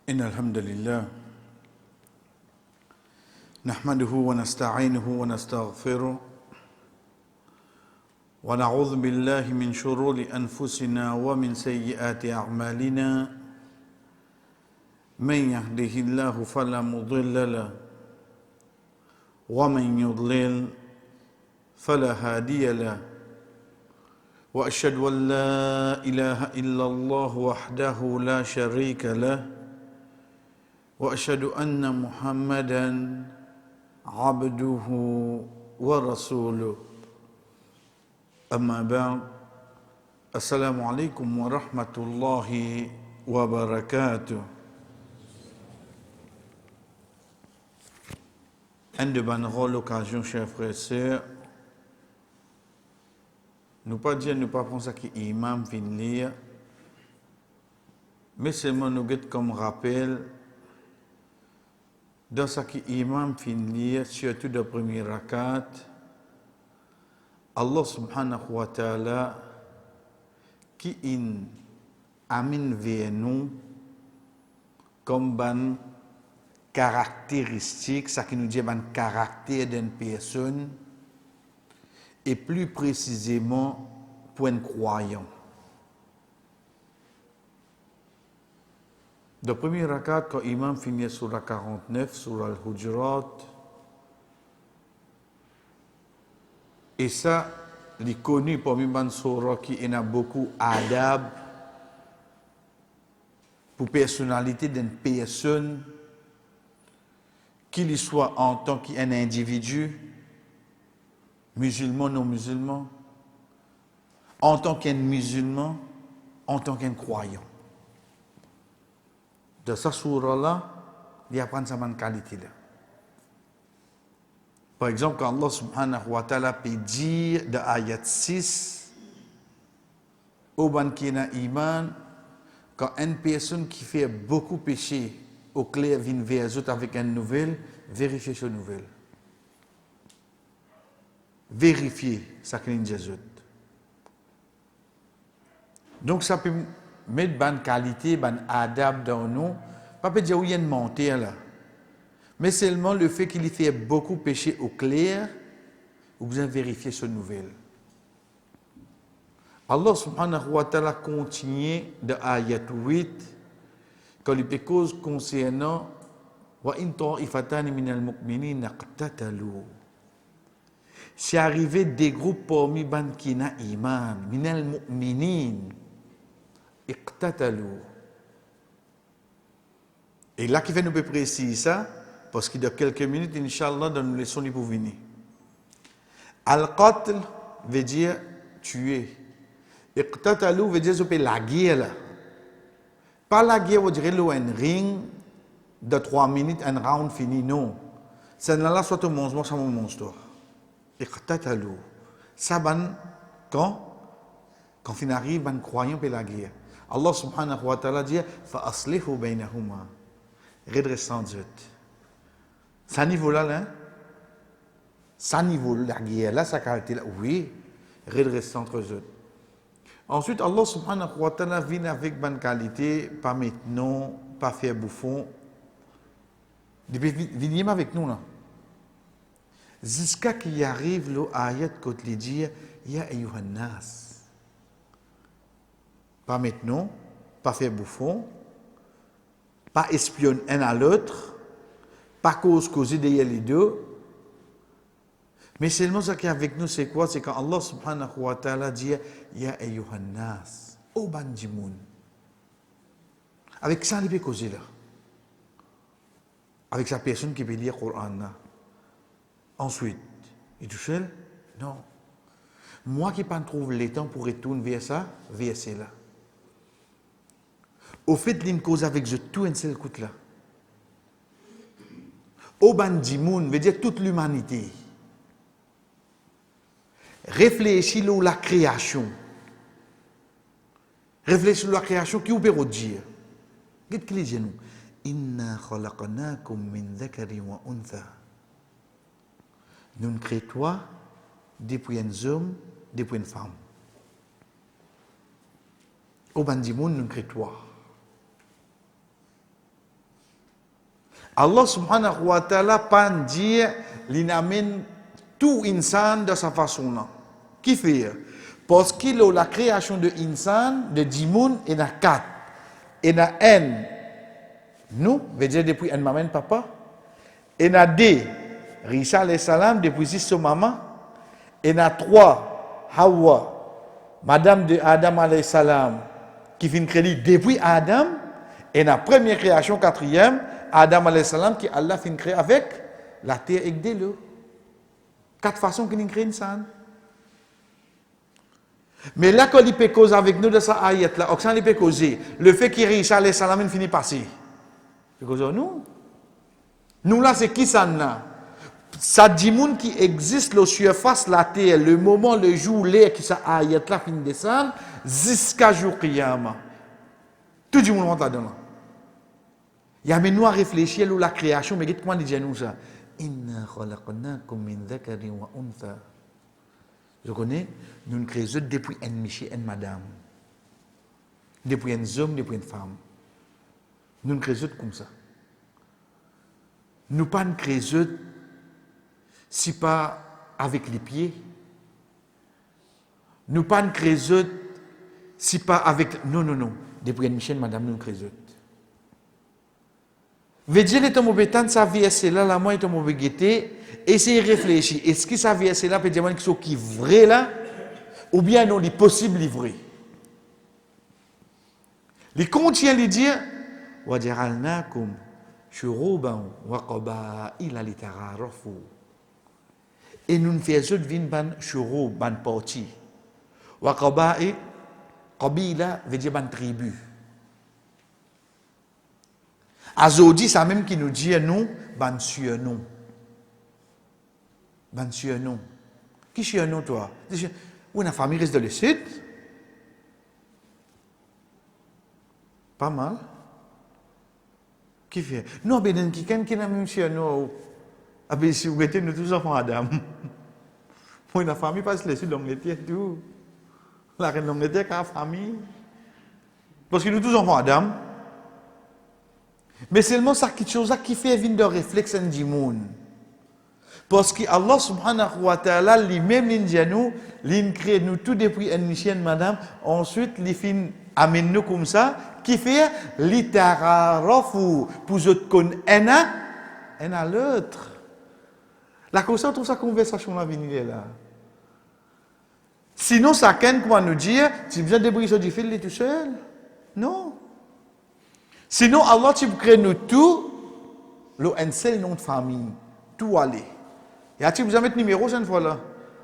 إن الحمد لله نحمده ونستعينه ونستغفره ونعوذ بالله من شرور أنفسنا ومن سيئات أعمالنا من يهده الله فلا مضل له ومن يضلل فلا هادي له وأشهد أن لا إله إلا الله وحده لا شريك له وأشهد أن محمدًا عبده ورسوله أما بعد السلام عليكم ورحمة الله وبركاته. Un de bonnes l'occasion, chers frères et sœurs, nous pas dire, nous pas penser que l'imam vient lire, mais seulement nous get comme rappel dans ce que l'imam vient lire, surtout dans le premier rakat, Allah subhanahu wa ta'ala qui amène vers nous comme ban caractéristique, ça qui nous dit ban caractère d'une personne, et plus précisément pour un croyant. Dans le premier rakat, quand l'imam finit sur la 49, sur Al-Hujurat, et ça, il est connu parmi les surah qui a beaucoup d'adab pour personnalité d'une personne, qu'il soit en tant qu'un individu, musulman, non musulman, en tant qu'un musulman, en tant qu'un croyant. De ce surah-là, il y a pas de qualité-là. Par exemple, quand Allah subhanahu wa ta'ala peut dire dans ayat 6, au ban qui n'a iman, quand une personne qui fait beaucoup de péché, au clair vient vers les autres avec une nouvelle, vérifiez cette nouvelle. Vérifiez ce qu'il y a des autres. Donc ça peut mettre bonne qualité, bonne adab dans nous. Pas peut dire où il y a une montée là. Mais seulement le fait qu'il y fait beaucoup péché au clair, vous avez vérifié cette nouvelle. Allah subhanahu wa ta'ala continue de ayat 8 quand il peut cause concernant wa in ta'ifatan min al-mu'minin iqtatalu. C'est arrivé des groupes parmi ban qui n'a iman min al-mu'minin iqtatalu. Et là qui fait nous peut préciser ça parce que dans quelques minutes, Inch'Allah, dans nos leçons, il peut venir. Al-Qatl veut dire tuer. Iqtatalu veut dire la guerre. Pas la guerre, on dirait un ring de 3 minutes, un round fini. Non. C'est là, soit un monstre, soit un monstre. Iqtatalu. Ça, quand on arrive, on croyant pour la guerre. Allah subhanahu wa ta'ala dit fa aslihu baynahuma. Redressant Dieu. Ça niveau-là, là, ça niveau-là, la guerre, là, ça caractère-là, oui, redressant entre eux. Ensuite, Allah subhanahu wa ta'ala vient avec bonne qualité, pas maintenant, pas faire bouffon. Venez avec nous, là. Jusqu'à qu'il arrive l'ayat quand il dit, Ya ayyuhan nas. Pas maintenant, pas faire bouffon, pas espionner un à l'autre, pas causer derrière les deux. Mais seulement ce qui est avec nous, c'est quoi? C'est quand Allah subhanahu wa ta'ala dit Ya ayyuhan nas, O bandimoun. Avec ça, il peut causer là. Avec sa personne qui peut lire le Coran là. Ensuite, il est tout seul? Non. Moi qui ne trouve le temps pour retourner vers ça, verset là. Au fait, il cause avec tout un seul coup là. Au bandimoun veut dire toute l'humanité. Réfléchis sur la création. Réfléchis sur la création qui vous peut dire. Qu'est-ce qu'il dit nous? Inna khalaqnakum min dhakari wa untha. Nous créons toi depuis un homme, depuis une femme. Au bandimoun, nous créons toi. Allah subhanahu wa ta'ala pas dire l'inamène tout insan de sa façon là. Qui fait? Parce qu'il a la création de insan, de dimoun, et na 4. Et na N, nous, veut dire depuis N maman papa. Et na D, Risa alayhi salam, depuis 6 son maman. Et na 3, Hawa, madame de Adam alayhi salam, qui fait une crédit depuis Adam. Et na première création, 4e, Adam alayhi salam, qui Allah fait créer avec la terre et de l'eau. 4 façons qu'il crée une insan. Mais là, quand il peut causer avec nous de sa ayat, là, Oxan, il peut causer. Le fait qu'il Isa alayhi salam finit passer. Il cause nous. Nous là, c'est qui ça là? Ça dit monde qui existe le surface la terre, le moment, le jour, l'air qui ça ayat là finit descendre, jusqu'à jour qiyama. Tout le monde rentre là-dedans. Il y a nous à réfléchir à la création, mais comment dit nous ça? Inna khalaqnakum min dhakarin wa untha. Je connais, nous créons depuis un monsieur et une madame. Depuis un homme, depuis une femme. Nous créons comme ça. Nous pas créons si pas avec les pieds. Nous pas créons si pas avec... Non. Depuis un monsieur et une madame, nous créons. Veut dire que ton bétan, sa vie c'est là, la moi et ton bégueté, essayez de réfléchir. Est-ce que sa vie c'est là, peut dire quelque chose qui est vrai là, ou bien non, il est possible de vrai. Il contient de dire, وَجَعَلْنَاكُمْ شُرُوبًا وَقَبَائِلَ لِتَعَارَفُوا. Et nous faisons une ban shurub, ban parti. وَقَبَائِلَ, qabila veut dire ban tribu. Azodi, c'est même qui nous dit nous, ban surnom. Ban surnom. Qui surnom toi? Où la famille reste dans le sud? Pas mal. Qui fait? Non, mais qui n'a même surnom. Ah ben si vous êtes nous tous enfants Adam. Moi, la famille passe le sud l'Angleterre tout. La reine d'Angleterre qui a famille. Parce que nous tous enfants Adam. Mais seulement ça quelque chose qui fait venir de réflexe en du monde. Parce que Allah subhanahu wa ta'ala lui-même nous crée nous tout depuis une chienne madame, ensuite il fin amène nous comme ça qui fait litararofu pour autres qu'on un à l'autre. La cause ça trouve sa conversation là venir là. Sinon ça qu'un comment nous dire tu besoin de briser du fil tout seul? Non. Sinon, Allah, tu crées nous tout, un seul nom de famille, tout aller. Et tu besoin de mettre numéro cette fois-là.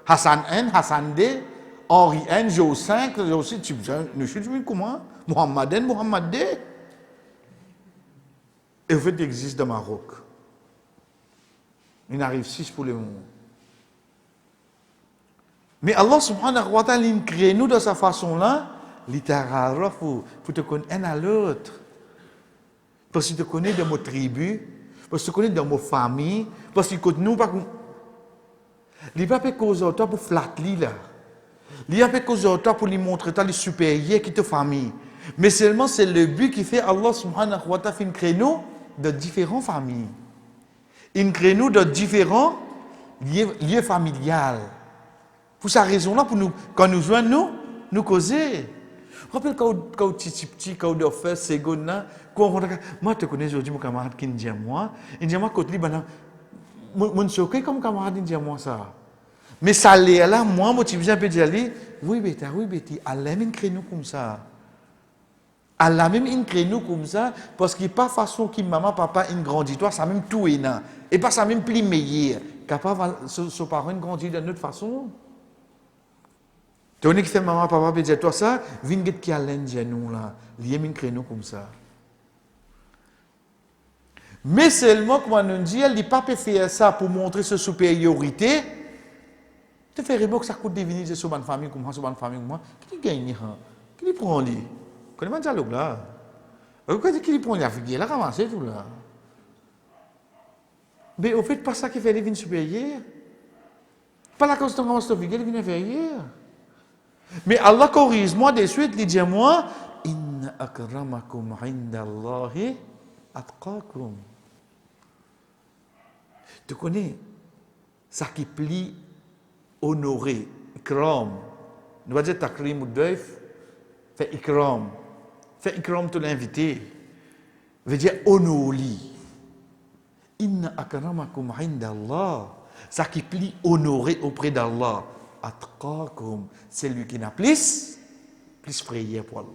Hassan N, Hassan D, Henri N, Jo 5, Jo 6, tu besoin, nous sommes comment? Mohammed N, Mohammed D. Et en fait, il existe au Maroc. Il arrive 6 pour le monde. Mais Allah subhanahu wa ta'ala, il crée nous de sa façon-là, littéralement, pour te connaître un à l'autre. Parce que tu connais de nos tribus, parce que tu connais de nos familles, parce que nous, pas comme. Il n'y a pas de cause de toi pour flatter là. Il n'y a pas de cause de toi pour lui montrer les supérieurs qui te famille. Mais seulement c'est le but qui fait Allah subhanahu wa ta'ala crée nous de différentes familles. Il crée nous de différents lieux familiales. Pour cette raison-là, pour nous, quand nous joignons, nous causer. Rappelle quand tu es petit, quand tu fais seconde là, moi je te connais aujourd'hui mon camarade qui me dit à moi, il dit à moi quand il bana, mon choqué comme camarade il dit à moi ça. Mais ça l'est là, moi je viens peu dire oui bêti, Allah même crée nous comme ça. Allah même il crée nous comme ça parce qu'il pas façon qui maman papa il grandit toi ça même tout est là et pas ça même plus meilleur capable ce parent grandit d'une autre façon. Tony qui fait maman, papa, peut dire toi ça, viens qui a l'Indien nous là, lié min créneau comme ça. Mais seulement, comme on dit, elle dit pas peut faire ça pour montrer sa supériorité. Tu fais ribo que ça coûte diviniser sur une famille comme moi, sur une famille comme moi. Qui gagne ça? Qui prend lui? Connais-moi le dialogue là? Qui prend la figure là, comment c'est tout là? Mais au fait, pas ça qui fait les vignes supérieures. Pas la cause de comment c'est figure, les vignes inférieures. Mais Allah corrige moi de suite, il dit à moi, Inna akramakum indallahi atqakum. Tu connais, ça qui plie, honoré, ikram. Nous va dire takrim ou daif, fait ikram. Fait ikram te l'invité. Veut dire honori. Inna akramakum inda Allah. Ça qui plie, honoré auprès d'Allah. Atqakum, c'est lui qui n'a plus prière pour Allah.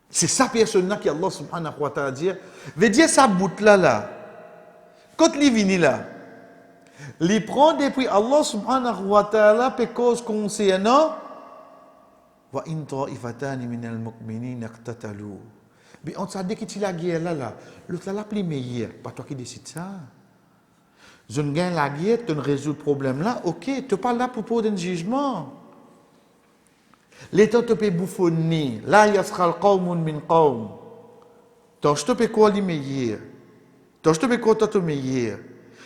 C'est sa personne-là qui Allah subhanahu wa ta'ala dit. Veut dire sa bout-là, quand il vient là, il prend depuis Allah subhanahu wa ta'ala pour cause concernant wa in ta'ifatani minal mu'minina iqtatalu. Mais on s'est dit que tu la guerre là, l'autre là la plus meilleure, pas toi qui décide ça. Je ne gagne la guerre, tu ne résous le problème là, ok, tu n'es pas là pour poser un jugement. L'État te peut bouffonner, là il y a ce qawmun min qawm. Tu te peux quoi les meilleurs? Tu te peux quoi te meilleur?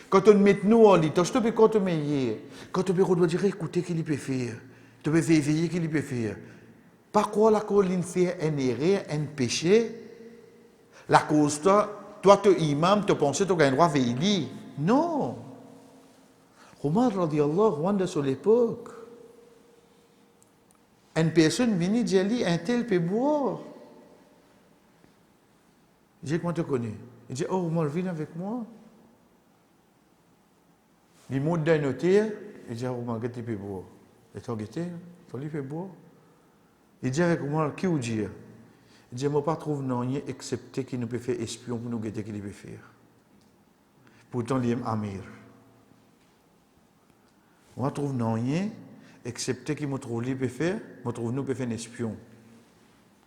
Quand on met nous en lit, tu te peux quoi te meilleur? Quand tu peux dire écoutez qu'il peut faire, tu peux vérifier qu'il peut faire. Par quoi la colline fait un erreur, un péché? La cause toi tu imam, tu penses que tu as un droit à veiller. Non. Omar radiallahu anhu sur l'époque, une personne vient dire un tel peut boire. Je dis comment tu connais? Il dit oh Omar viens avec moi. Il monte d'un notaire, il dit oh Omar tu peux boire. Et tu as guetté, tu lui fais boire. Il dit avec moi qui vous dit? Il dit je ne pas trouve rien excepté qu'il nous peut faire espion pour nous guetter qu'il peut faire. Pourtant il est amir. On ne trouve rien, excepté qu'il me trouve lui peut faire, me trouve nous peut faire un espion.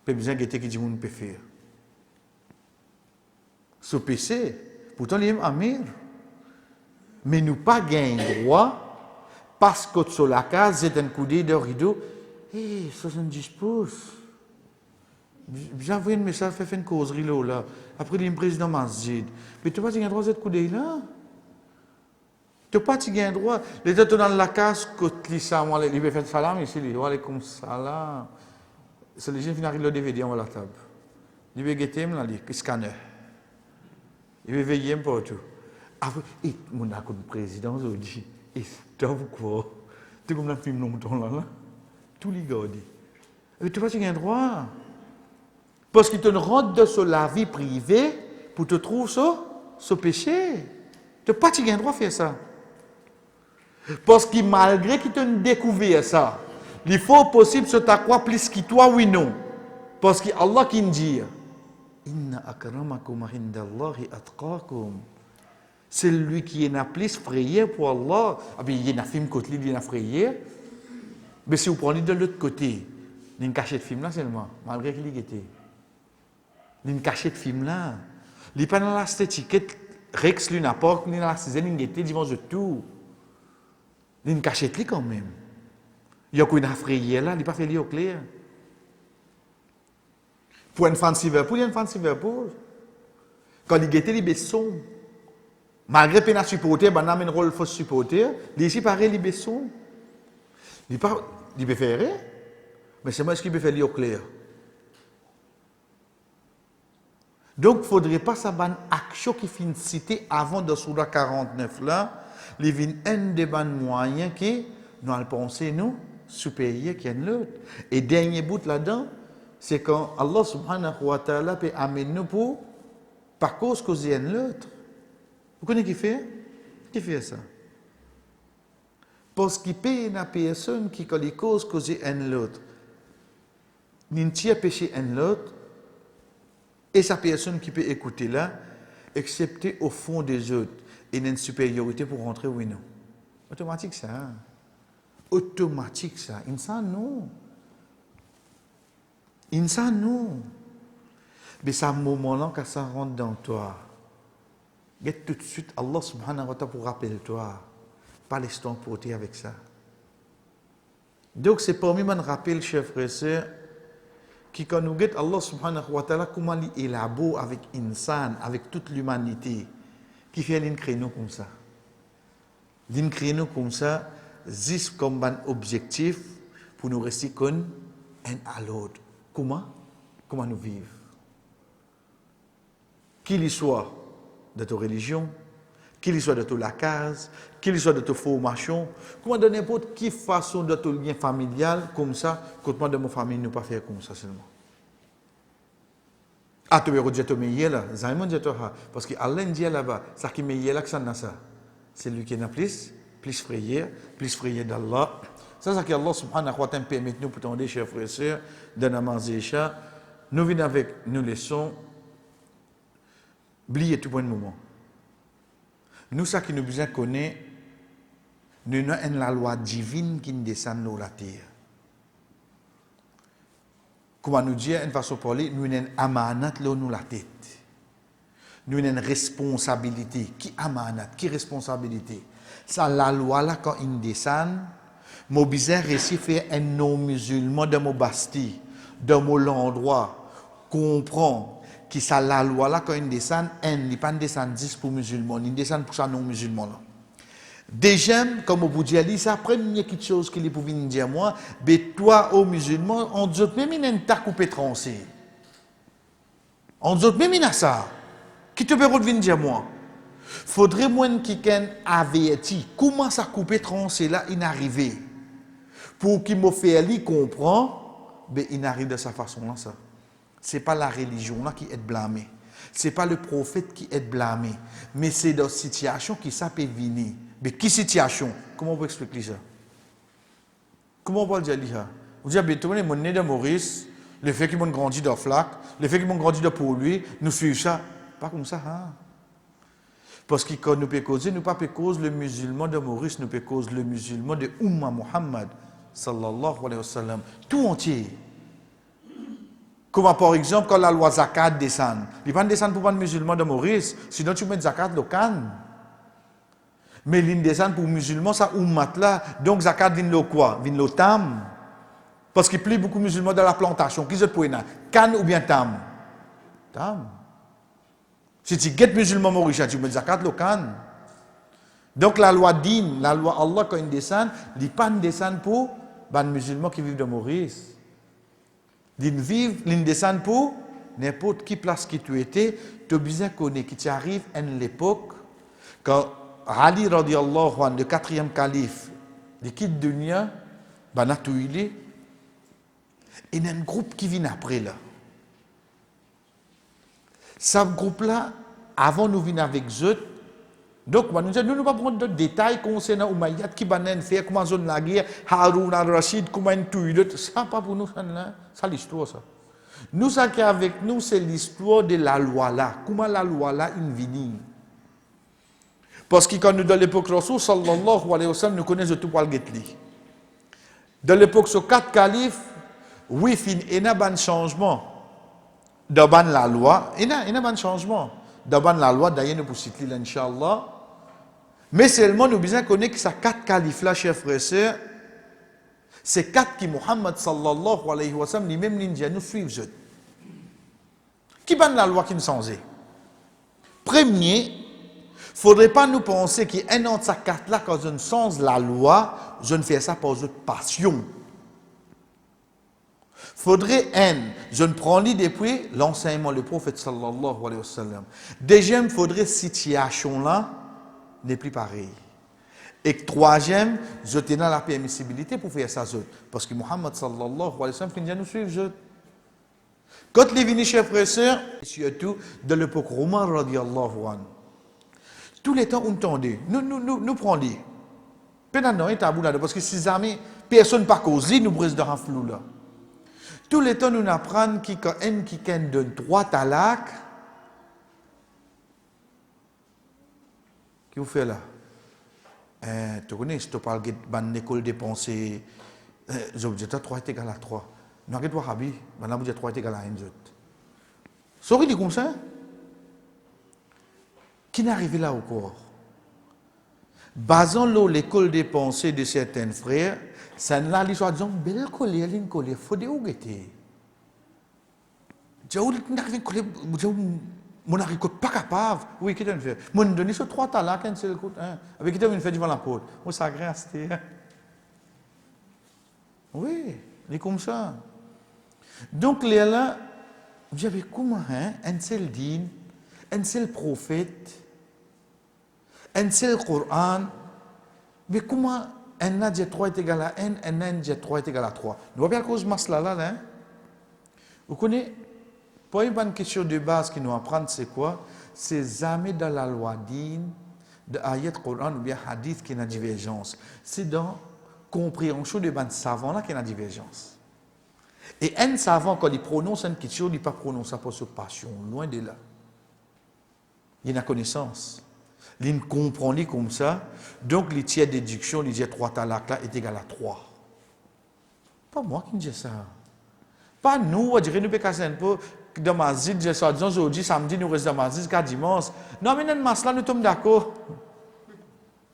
Pas besoin de guetter qui dit nous peut faire. Ce PC, pourtant il est amir. Mais nous pas gagné droit, parce que sur la case, c'est un coudé de rideau, 70 pouces. J'ai envoyé un message, fait une causerie là. Après, il est président masjid. Mais tu n'as pas gagné droit à cette coudé là. Tu n'as pas gagné droit. Les gens dans la case, quand ils savent, ils peuvent faire salam ici, ils vont comme salam. C'est les gens qui arrivent le DVD à la table. Ils peuvent guetter, ils scannent. Ils peuvent veiller partout. Après, mon président aujourd'hui, et stop quoi. Tu comme un film longtemps là. Tous les gars disent. Mais tu vois, tu as un droit. Parce qu'ils te rendent sur la vie privée pour te trouver ce péché. Tu n'as pas un droit de faire ça. Parce que malgré qu'ils t'ont découvert ça, il faut possible se t'accroître plus que toi, oui, non. Parce que Allah qui dit Inna akramakum indallahi atqakum. C'est lui qui est plus frayé pour Allah. Ah bien, il y a un film côté, il y a frayé. Mais si vous prenez de l'autre côté, il y a une cachette de film là seulement, malgré qu'il y ait. Il y a une cachette de film là. Il n'y a pas dans la étiquette Rex, lui, n'importe, ni dans la saison, il y a ils vont de tout. Il y a une cachette là quand même. Il y a une frayé là, il n'y a pas fait lire au clair. Pour une fan Liverpool, il y a une fan Liverpool. Quand il y a des baissons, malgré qu'il y a supporter, il y a un rôle faux supporter, ici, pareil, les baissons. Il peut faire rien, mais c'est moi ce qui peut faire lire au clair. Donc, il ne faudrait pas ça ban action qui finit cité avant de Soura 49 là, il y a un des moyens qui nous allons penser nous supérieur qui est l'autre. Et dernier bout là-dedans, c'est quand Allah subhanahu wa ta'ala peut amener nous pour par cause que c'est l'autre. Vous connaissez qui fait? Qui fait ça? Parce qu'il paye une personne qui a les causes que c'est l'autre. Il n'y a pas péché l'autre. Et sa personne qui peut écouter là, excepté au fond des autres, il y a une supériorité pour rentrer oui non. Automatique ça. Hein? Automatique ça. Insan non. Insan non. Mais c'est un moment-là que ça rentre dans toi. Get tout de suite Allah subhanahu wa ta'ala pour rappeler toi. Pas laisse ton porter avec ça. Donc c'est parmi mon rappel, chers frères et sœurs, qui quand nous guette Allah subhanahu wa ta'ala, comment il élabore avec insan, avec toute l'humanité, qui fait l'in créneau comme ça. L'in créneau comme ça, juste comme un objectif pour nous rester comme un à l'autre. Comment? Comment nous vivre? Qu'il y soit de ta religion, qu'il soit de toute la case, qu'il soit de toute formation, comment de n'importe quelle façon de tout lien familial, comme ça, quand moi de mon famille, nous pas faire comme ça seulement. Ah, tu veux dire que tu es là, parce que Allah dit là-bas, ça qui est là, que ça n'a ça. C'est lui qui n'a plus frayé d'Allah. C'est ça que Allah subhanahu wa ta'ala permet nous pour tendre, chers frères et sœurs, de namazer ça. Nous venons avec nous leçons, oubliez tout point de moment. Nous, ça qui nous besoin connaître, nous avons la loi divine qui nous descend dans la terre. Comment nous dire, une façon de parler, nous avons une amanat dans la tête. Nous avons une responsabilité. Qui amanat? Qui responsabilité? Ça, la loi là, quand il descend, nous besoin réussir à faire un non-musulman de mon basti, de mon endroit, comprend que ça, la loi là, quand il descend, il n'est pas descend 10 pour musulmans, il descend pour ça non-musulman là. Déjà, comme vous dites, ça première quelque chose qu'il est pour venir dire moi, mais toi, aux musulmans, on dit même il t'a coupé tranché. On dit même il a ça. Qui te peut venir dire moi? Faudrait moi qui ken averti comment ça couper tranché là il arrivé. Pour qu'il me fait lui comprend, ben il arrive de sa façon là ça. C'est pas la religion là qui est blâmée. C'est pas le prophète qui est blâmé, mais c'est dans situation qui ça peut venir. Mais qui situation? Comment on peut expliquer ça? Comment on peut dire ça? Vous dites, ben, tout le monde est né de Maurice, le fait qu'ils m'ont grandi dans Flac, le fait qu'ils m'ont grandi de Pau-Louis, nous suivons ça. Pas comme ça, hein? Parce que quand nous pouvons causer, nous ne pouvons pas causer le musulman de Maurice, nous pouvons causer le musulman de Ummah Muhammad, sallallahu alayhi wa sallam, tout entier. Comme par exemple, quand la loi zakat descend, il ne va pas descendre pour les musulmans de Maurice, sinon tu mets zakat le Cannes. Mais il descend pour les musulmans, ça ummat là, donc zakat vient le quoi? Vient le tam. Parce qu'il y a beaucoup de musulmans dans la plantation. Qui est pour eux? Cannes ou bien tam? Tam. Si tu es musulman mauricien, tu mets zakat le Cannes. Donc la loi din, la loi Allah quand il descend, il ne pas descend pour les musulmans qui vivent de Maurice. Il descend pour n'importe qui place qui tu étais, tu as besoin de connaître, qui t'arrive à l'époque, quand Ali radiallahu anhu, le 4e calife, il quitte dunya, il y a un groupe qui vient après là. Ce groupe-là, avant nous venir avec eux, donc nous ne pas prendre de détails concernant Umayyad, qui va faire, comment zone la guerre, Haroun al-Rashid, comment ils tuent, ça pas pour nous, ça l'histoire ça. Nous, ça qui est avec nous, c'est l'histoire de la loi là. Comment la loi là est venue. Parce que quand nous, dans l'époque Rasul, sallallahu alayhi wa sallam, nous connaissons tout pour le guetli. Dans l'époque, sur 4 califes, oui, il y a un changement. Dans la loi, il y a un changement. Dans la loi, d'ailleurs, nous pouvons citer l'Inch'Allah. Mais seulement, nous besoin connaître que ces 4 califes là, chers frères et sœurs, c'est 4 qui, Muhammad sallallahu alayhi wa sallam, lui-même, nous suivent. Qui ban la loi qui nous change? Premier, il ne faudrait pas nous penser qu'il y a un an de ces 4 là, quand je ne change la loi, je ne fais ça par une passion. Faudrait je ne prends ni depuis l'enseignement du prophète sallallahu alayhi wa sallam. Deuxième, faudrait situation là n'est plus pareil. Et troisième, je tenais la permissibilité pour faire ça. Parce que Muhammad sallallahu alayhi wa sallam finit à nous suivre. Quand les vini chers frères et sœurs, surtout de l'époque romaine radiallahu anhu, tous les temps où nous tendons, nous prenons. Parce que si jamais personne pas causé, nous brise dans un flou là. Tous les temps, nous apprenons qu'il y a un qui donne 3 talacs. Qu'est-ce que vous faites là? Tu connais, si tu parles de l'école des pensées, je vous dis 3 est égal à 3. Nous avons dit Wahabi, maintenant vous dites 3 est égal à 1. Sorry, dit comme ça? Qui n'est arrivé là encore? Basant l'école des pensées de certains frères, c'est là l'histoire disant belle colère, il faut des ouguetés. J'ai n'arrive colère, mon n'arrive pas capable. Oui, qui t'a fait? Mon donné sur 3 talents, qu'un seul coup, avec qui t'a fait devant la porte. Oh, ça grâce, oui, il est comme ça. Donc là, j'avais comment un seul digne, un seul prophète, un c'est le Coran, mais comment n a dit 3 est égal à n, n a dit 3 est égal à 3. Nous voyons bien cause masla là, hein? Vous connaissez, pour une bonne question de base qui nous apprend, c'est quoi? C'est jamais dans la loi d'Inde, de ayat Coran ou bien hadith qui y a divergence. C'est dans compréhension de ban savant là qu'il y a divergence. Et un savant, quand il prononce une question, il ne pas prononcer par sa passion, loin de là. Il a connaissance. Il comprend comme ça. Donc, les tiers déduction, il dit 3 talak là est égal à 3. Pas moi qui dis ça. Pas nous, on dirait nous pécassons un peu dans ma zid, disons aujourd'hui, samedi, nous restons dans ma zid jusqu'à dimanche. Non, mais dans le mas là, nous sommes d'accord.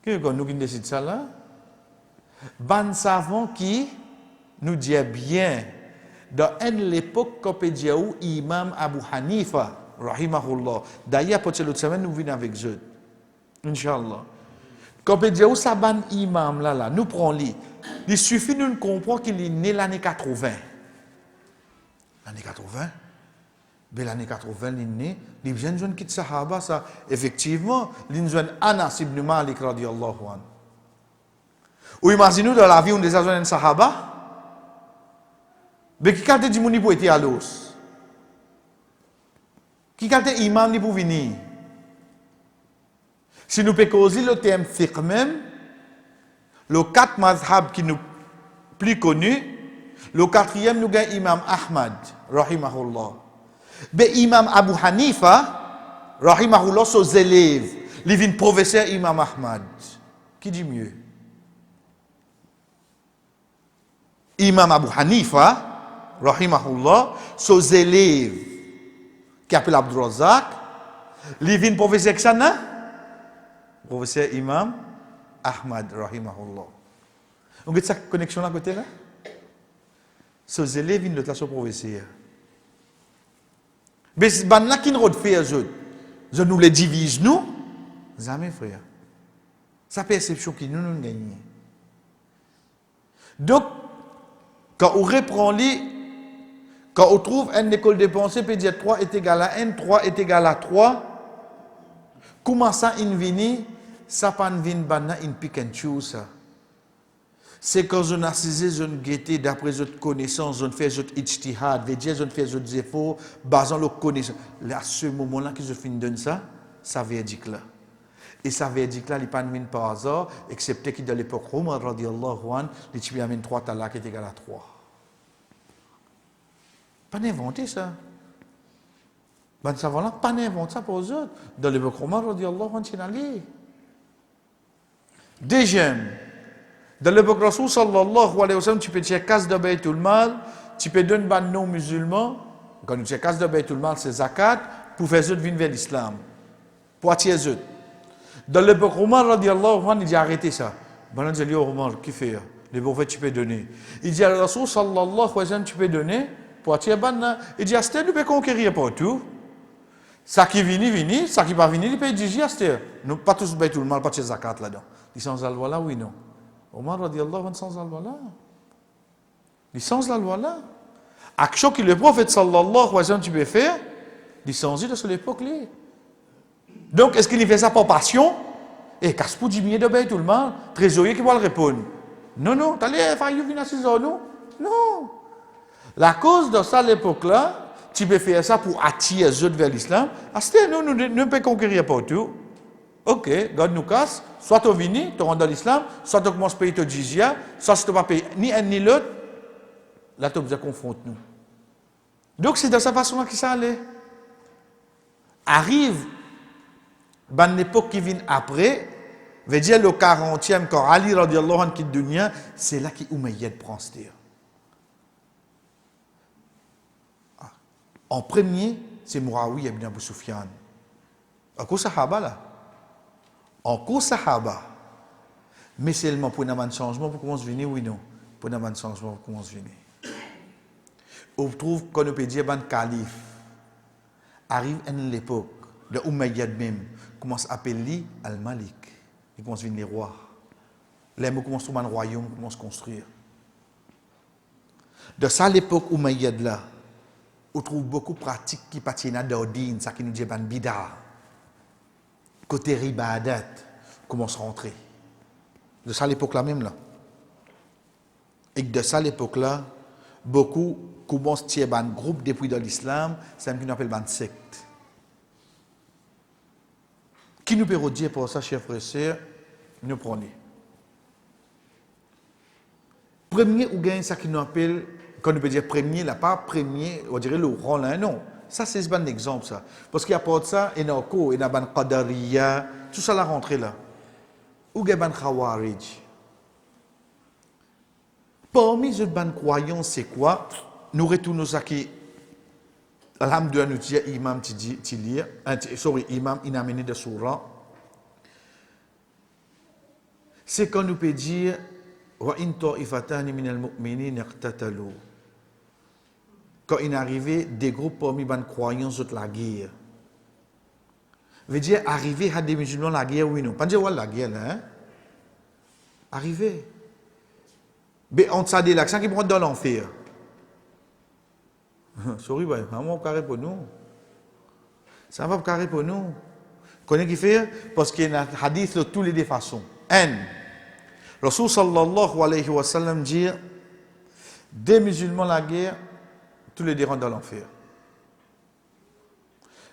Qu'est-ce que nous qui décide ça là? Ban savant qui nous dit bien, dans l'époque qu'on peut dire où Imam Abu Hanifa, rahimahullah, d'ailleurs, pour cette semaine, nous venons avec eux. Inch'Allah. Quand on peut dire où ça ban imam là, nous prenons-les. Il suffit de nous comprendre qu'il est né l'année 80. L'année 80? Ben, l'année 80, il est né. Les jeunes qui quittent Sahaba, ça, effectivement, ils sont Anas ibn Malik, radiyallahu anhu. Ou imaginez-nous dans la vie où des jeunes Sahaba, mais qui quand dit mouni pour être à l'os? Qui quand imam ni pour venir? Si nous pouvons causer le thème fiqh même, le 4 mazhab qui nous plus connu, le 4e nous gagne Imam Ahmad, rahimahullah. Mais Imam Abu Hanifa, rahimahullah, ses élèves, ils viennent professeur Imam Ahmad. Qui dit mieux? Imam Abu Hanifa, rahimahullah, ses élèves, qui appellent Abdul Razak, ils viennent professeur Ksana, professeur Imam Ahmad, rahimahullah. Vous voyez cette connexion là côté là? Ces élèves viennent de la professeur. Mais c'est là qui nous fait eux. Je nous les divise nous. Jamais frère. Sa perception qui nous gagne. Donc quand on reprend les, quand on trouve une école de pensée peut dire 3 est égal à n, 3 est égal à 3. Comment ça invini? Ça pas vin banna in pick and choose. C'est quand on a saisi une gaieté d'après votre connaissance, on fait votre ijtihad, veut dire on fait votre efforts, basant leur connaissance. À ce moment-là que je finis de ça, ça verdict là. Et ça verdict là, il n'est pas mis par hasard, excepté que dans l'époque Omar radiallahu anhu, il y a 3 talak qui est égal à 3. Pas inventé ça. Ben savant là, pas inventé ça pour eux autres. Dans l'époque Omar radiallahu anhu, c'est allé. Deuxième, dans l'époque Rasoul sallallahu alayhi wa sallam, tu peux dire casse de Baytul Mal, tu peux donner ban non musulmans, quand tu dis casse de Baytul Mal, c'est zakat, pour faire eux venir vers l'islam. Pour attirer eux. Dans l'époque Omar radiallahu anhu, il dit arrêtez ça. Ben, il dit Omar, qui fait? Les prophètes, tu peux donner. Il dit à Rasoul sallallahu alayhi wa sallam, tu peux donner, pour attirer ban. Il dit, Asté, nous pouvons conquérir partout. Ça qui vient, ça qui va venir, il peut dire, Asté. Nous pas tous Baytul Mal, pas de zakat là-dedans. Il sans la loi là, oui, non. Omar radiallahu anhu sans la loi là. Il sans la loi là. Action que le prophète sallallahu alayhi wa sallam tu peux faire, il sans de cette époque-là. Donc, est-ce qu'il fait ça par passion? Et casse pour diminuer de Baytul Mal, trésorier qui va le répondre. Non, non, t'allais faire une assise non? Non. La cause de ça à l'époque-là, tu peux faire ça pour attirer les autres vers l'islam. C'était nous ne pouvons conquérir partout. Ok, God nous casse. Soit tu viens, tu rentres dans l'islam, soit tu commences à payer ton jizya, soit tu ne pas payer ni un ni l'autre. Là, tu te confrontes nous. Donc, c'est de cette façon-là que ça allait. Arrive, une époque qui vient après, veut dire le 40e, quand Ali radiallahu anhu quitte dunya, c'est là qu'Umayyad prend ce tir. En premier, c'est Muawiya ibn Abu Sufyan. En quoi sahaba là? En quoi sahaba? Mais seulement pour un changement pour commencer à venir, oui non. Pour un changement pour commencer à venir. On trouve qu'on peut dire un calife arrive à l'époque de Umayyad même, commence à appeler Al-Malik. Il commence à venir les rois. Les mots commencent à trouver un royaume, commence à construire. De ça l'époque Umayyad là, on trouve beaucoup de pratiques qui appartiennent à Daudine, ça qui nous dit ban bida. Côté ribadat, commence à rentrer. De ça l'époque-là même, là. Et que de ça l'époque-là, beaucoup commencent à tirer un groupe depuis dans l'islam, c'est un qu'on appelle une secte. Qui nous peut dire pour ça, chers frères et sœurs, nous prenons. Premier, ou gagne ça qui nous appelle, quand on peut dire premier, là, pas premier, on dirait le rang là, non. Ça, c'est un exemple, ça. Parce qu'il y a pas de ça, il y a un qadariya, tout ça, la rentrée là. Ou il y a un khawarij. Parmi les bonnes croyances, c'est quoi? Nous retournons à qui? Alhamdulillah, nous disons imam Tilir, imam inamené de Surah. C'est quand nous peut dire wa in ta'ifatani min al-mu'minin iqtatalu. Quand il est arrivé des groupes parmi les croyances de la guerre. Veut dire arriver à des musulmans la guerre oui non. Pas dire la guerre là hein. Arriver. Mais on ça des l'accent qui prend dans l'enfer. Sorry, bah, maman carré pour nous. Ça va carré pour nous. Connais qui fait? Parce qu'il y a un hadith de toutes les façons. Un, Rasul sallallahu alayhi wa sallam dit des musulmans la guerre, tous les deux rentrent dans l'enfer.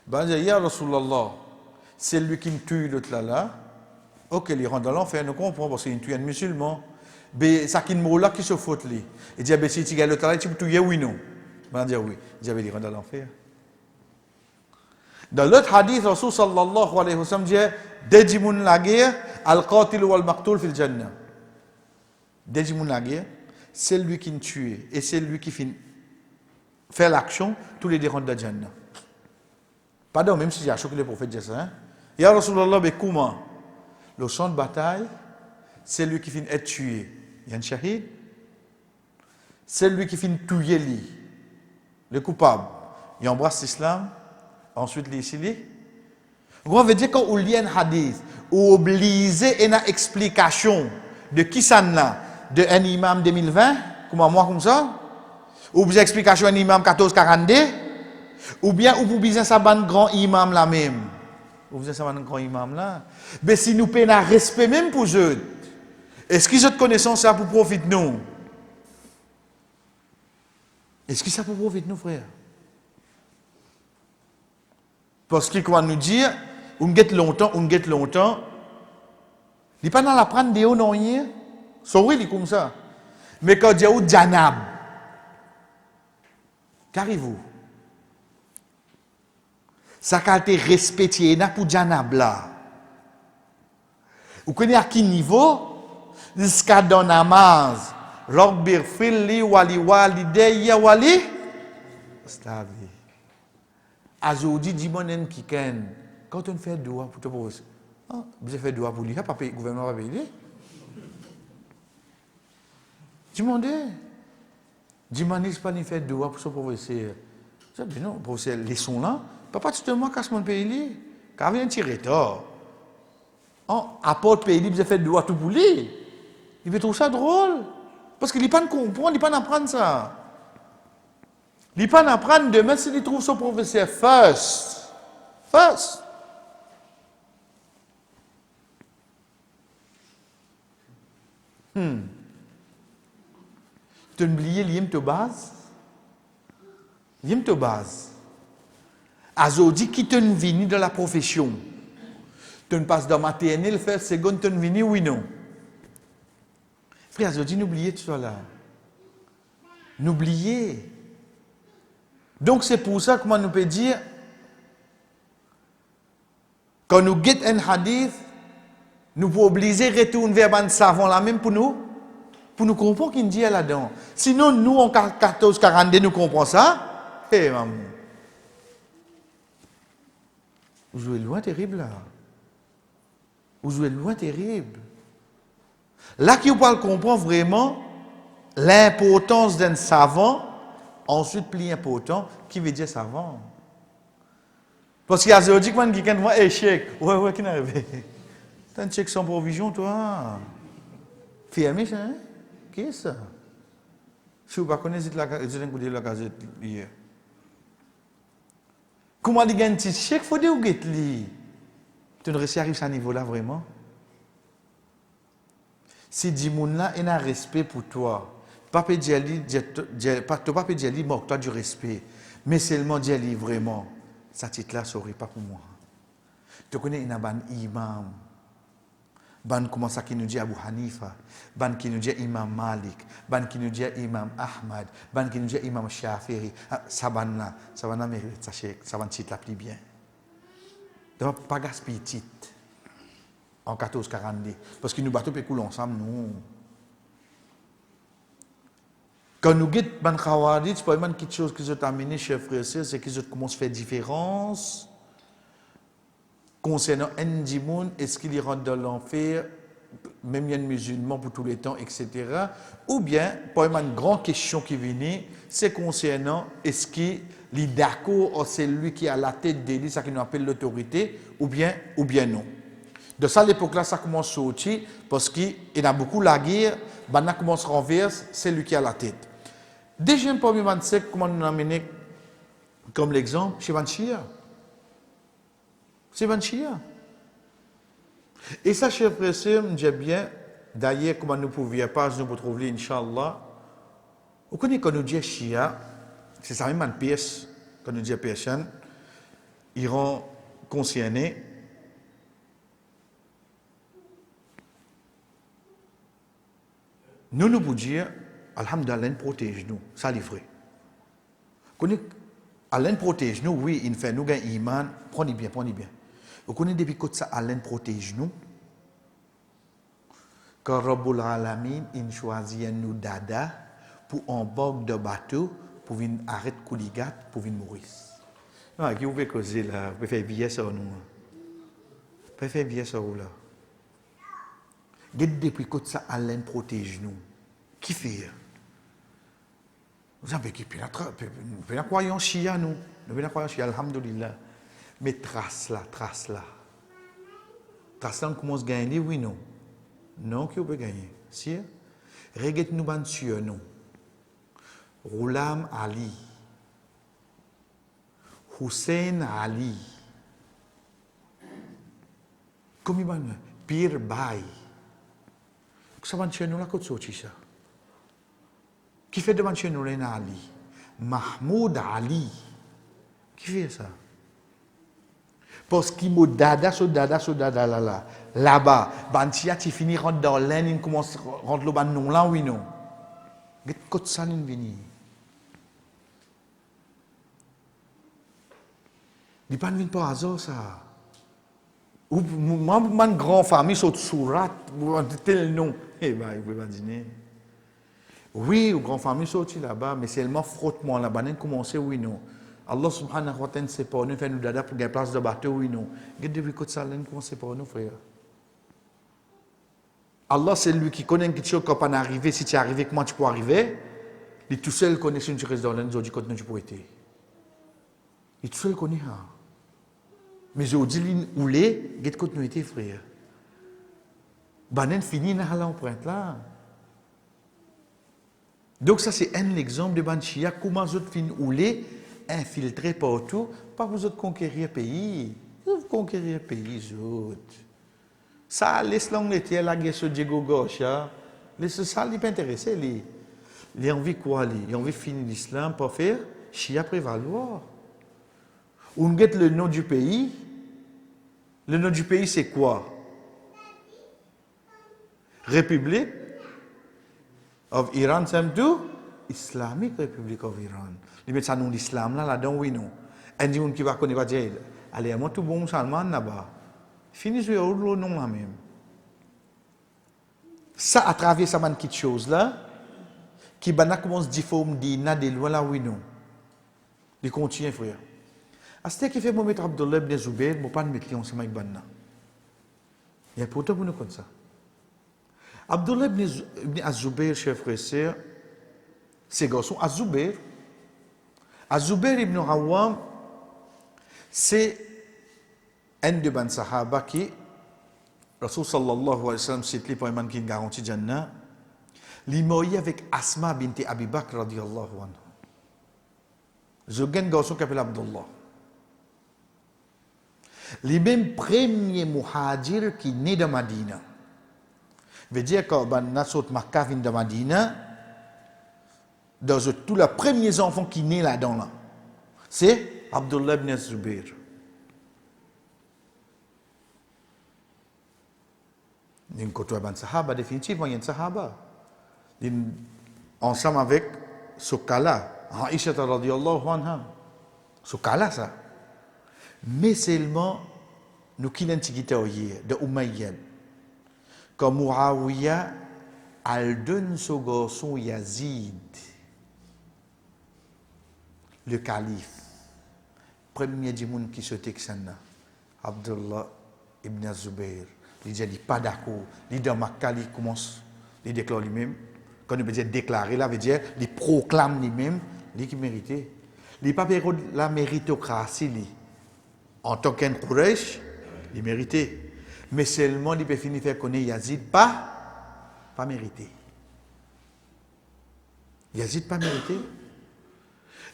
Ben, il y a Rasulallah, c'est lui qui me tue l'autre là. Ok, il rentre dans l'enfer, nous comprenons parce qu'il tue un musulman. Mais ça qui me là qui se fout lui. Il dit, si tu gagnes l'autre là, tu peux tuer oui non. Ben, dit oui. Il dit, il rentre dans l'enfer. Dans l'autre hadith, Rasul sallallahu alayhi wa sallam dit, Dejimun la guerre, al-qatil wal maqtul fil jannah. Dejimun la guerre, c'est lui qui me tue et c'est lui qui fait l'action, tous les deux rentrent dans le jannah. Pardon, même si j'ai choqué le prophète dit ça. Hein? Ya Rasulallah, mais comment? Le champ de bataille, c'est lui qui finit être tué. Il y a un shahid. C'est lui qui finit tuer lui. Le coupable. Il embrasse l'islam. Ensuite, il ici. On veut dire qu'on lit un hadith, ou obligé une explication de qui ça là, de un imam 2020, comme moi comme ça, ou bien explication un imam 1442, ou bien ou bien ça ban grand imam là même. Ou bien ça ban grand imam là. Mais si nous payons un respect même pour eux, est-ce qu'ils ont connaissance ça pour profiter nous? Est-ce que ça pour profiter nous, frère? Parce qu'il va nous dire, on guette longtemps, il n'est pas dans la prendre de haut non rien. Sorry, il est comme ça. Mais quand il y a un janab, qu'arrive-vous? Ça a été respecté pour janab là. Vous connaissez à quel niveau? Jusqu'à dans namaz. Rabbir filli wali walidayya wali. Stavi. Aujourd'hui, dis-moi qui ken. Quand on fait doigt pour te poser, vous avez fait doigt pour lui, le gouvernement va payer. Dis-moi, dis-moi, n'est-ce pas ni fait doigt pour ce professeur? Je dis non, professeur, laissons là. Papa, tu te moques à ce mon pays, car vient tirer tort. Apporte pays, vous avez fait doigt tout pour lui. Il veut trouver ça drôle. Parce qu'il n'est pas de comprendre, il n'est pas d'apprendre ça. Il n'est pas d'apprendre demain s'il trouve son professeur first. Tu as oublié l'yem de base? L'yem de base. Aujourd'hui, qui te venu de la profession? Tu ne passes dans maternelle, faire seconde, tu ne venu, oui, non. Frère, aujourd'hui, n'oubliez tout ça là. N'oubliez. Donc, c'est pour ça que moi, nous peut dire, quand nous guettons un hadith, nous pouvons obliger à retourner vers un savant là même pour nous comprendre qu'il dit là-dedans. Sinon, nous, en 1442, nous comprenons ça. Eh, maman. Vous jouez loin terrible là. Vous jouez loin terrible. Là, qui vous parle comprend vraiment l'importance d'un savant, ensuite plus important, qui veut dire savant. Parce qu'il y a des gens qui disent moi, échec. Ouais, qui n'arrive. T'as un chèque sans provision, toi. Fermé, ça, hein? Qu'est-ce ça? Si vous ne connaissez pas la gazette hier. Comment il y a un petit chèque, il faut dire où est-ce tu ne réussis à arriver à ce niveau-là, vraiment? Si Dimoun là, il a un respect pour toi. Pas dire moque-toi du respect. Mais seulement dire vraiment, ça titre là, sorry, pas pour moi. Tu connais un imam. Ban comment ça qui nous dit Abu Hanifa, ban qui nous dit Imam Malik, ban qui nous dit Imam Ahmad, ban qui nous dit Imam Shafi'i. Ça mérite, ça va titre la plus bien. Donc pas gaspiller titre en 1442 parce que nous battons et coulons ensemble nous. Quand nous guettons ban Khawarij, c'est pas même quelque chose qui ont amené chef frère, c'est qu'ils commencent à faire différence. Concernant Ndimoun, est-ce qu'il y rentre dans l'enfer, même il y a un musulman pour tous les temps, etc. Ou bien, pour une grande question qui vient, c'est concernant est-ce qu'il est d'accord, c'est lui qui a la tête d'élit, ça qu'on appelle l'autorité, ou bien non. De ça, à l'époque-là, ça commence à sortir, parce qu'il y a beaucoup la guerre, maintenant commence à renverser, c'est lui qui a la tête. Deuxième premier c'est comment nous amener comme l'exemple, chez Van Shia. C'est Van Shia. Et ça, chers frères et sœurs, j'aime bien, d'ailleurs, comment nous pouvions pas, nous pour trouver, Inch'Allah. Vous connaissez quand nous disons Shia, c'est ça même une pièce, quand nous disons personne, ils sont concernés. Nous pouvons dire, Alhamdulillah, protège-nous, ça c'est vrai. Allah protège nous, oui, il fait nous un iman, prenez bien. Vous connaissez depuis que ça, Allah protège nous. Quand Rabbul Alamin, il choisit nous dada pour un bord de bateau, pour venir arrêter Kouligat, pour venir mourir. Ah, qui vous pouvez causer là, vous pouvez faire vieillir ça nous. Vous pouvez faire vieillir ça là. Depuis que ça, Allah protège nous. Qui fait? Vous avez qui peut la croyance chia nous, nous la croyance chia, alhamdulillah. Mais trace là, on commence à gagner, oui non. Non qui peut gagner. Si, regarde nous ban sur nous. Roulam Ali, Hussein Ali, comme il ban Pir Bay. Ça ban sur nous la côte sorti ça. Qui fait devant chez nous Ali? Mahmoud Ali. Qui fait ça? Parce qu'il m'a dada là. Là-bas, Bantia, tu finis rentre dans l'aine, il commence à rentrer le ban non là, oui non. Qu'est-ce que ça nous vient? Il pas venu par hasard ça. Ou moi, ma grande famille saute surat, tel nom. Eh ben, il peut pas dîner. Oui, aux grandes familles sorties là-bas, mais seulement frottement là-bas, nous commençons, oui, non. Allah subhanahu wa ta'ala c'est pas nous, fait nous dada pour gagner place de bateau, oui, non. Regardez depuis que ça, nous commençons pas nous, frère. Allah, c'est lui qui connaît quelque chose quand on est arrivé, si tu es arrivé, comment tu peux arriver. Il est tout seul connaît si tu restes dans l'un, il dit quand tu peux être. Il est tout seul connaît, hein. Mais je dis, où les, regardez quand nous étions, frère. Banen fini, n'a pas l'empreinte là. Donc ça c'est un exemple de Banchia, comment vous fin oulé, infiltré partout, pas vous autres conquérir pays. Vous conquérir pays autres. Ça laisse l'Angleterre la guerre sur Diego Gaucha. Laisse ça lui pas intéressé lui. Il a envie quoi lui? Il a envie finir l'islam pour faire Chia prévaloir. On guette le nom du pays. Le nom du pays c'est quoi? République of Iran, c'est tout Islamic Republic of Iran. Ils mettent ça nom l'islam là-dedans, oui, non. Un dit qui va connaître, va dire, allez, moi, tout bon musulman là-bas. Fini sur le nom là même. Ça, à travers ça, man, quelque chose là, qui commence à difformer des lois là, oui, non. Il continue, frère. À ce qui fait, moi, mettre Abdullah ibn Zubayr, je ne pas mettre ensemble avec Banna. Il y a pourtant pour nous comme ça. Abdullah ibn Az-Zubayr, chers frères et sœurs, c'est garçon Az-Zubayr. Az-Zubayr ibn Awam, c'est un de ban sahaba qui, Rasul sallallahu alayhi wa sallam, c'est lui pour un qui garantit Jannah, il marié avec Asma binti Abi Bakr radiyallahu anhu. Je gagne un garçon qui s'appelle Abdullah. Le même premier muhajir qui est né de Madina. Veut dire que ben saute Makkah vient de Madina, dans tous les premiers enfants qui naissent là-dedans là, c'est Abdullah ibn Zubair. Nous côtoie ben sahaba définitivement il y a un sahaba. Ensemble avec Sokala, Aïcha radhiyallahu anha. Sokala ça. Mais seulement nous qui l'antiquité de Umayyad. Quand Muawiya al donne son garçon Yazid, le calife, premier du monde qui se texana, Abdullah ibn Zubair, il dit pas d'accord, il dit dans Makkah, il commence, il déclare lui-même, quand il veut dire déclarer, là veut dire, il proclame lui-même, il qui méritait. Il n'a pas la méritocratie, lui. En tant qu'un Quraysh, il méritait. Mais seulement, il peut finir faire connaître Yazid, pas mérité. Yazid pas mérité.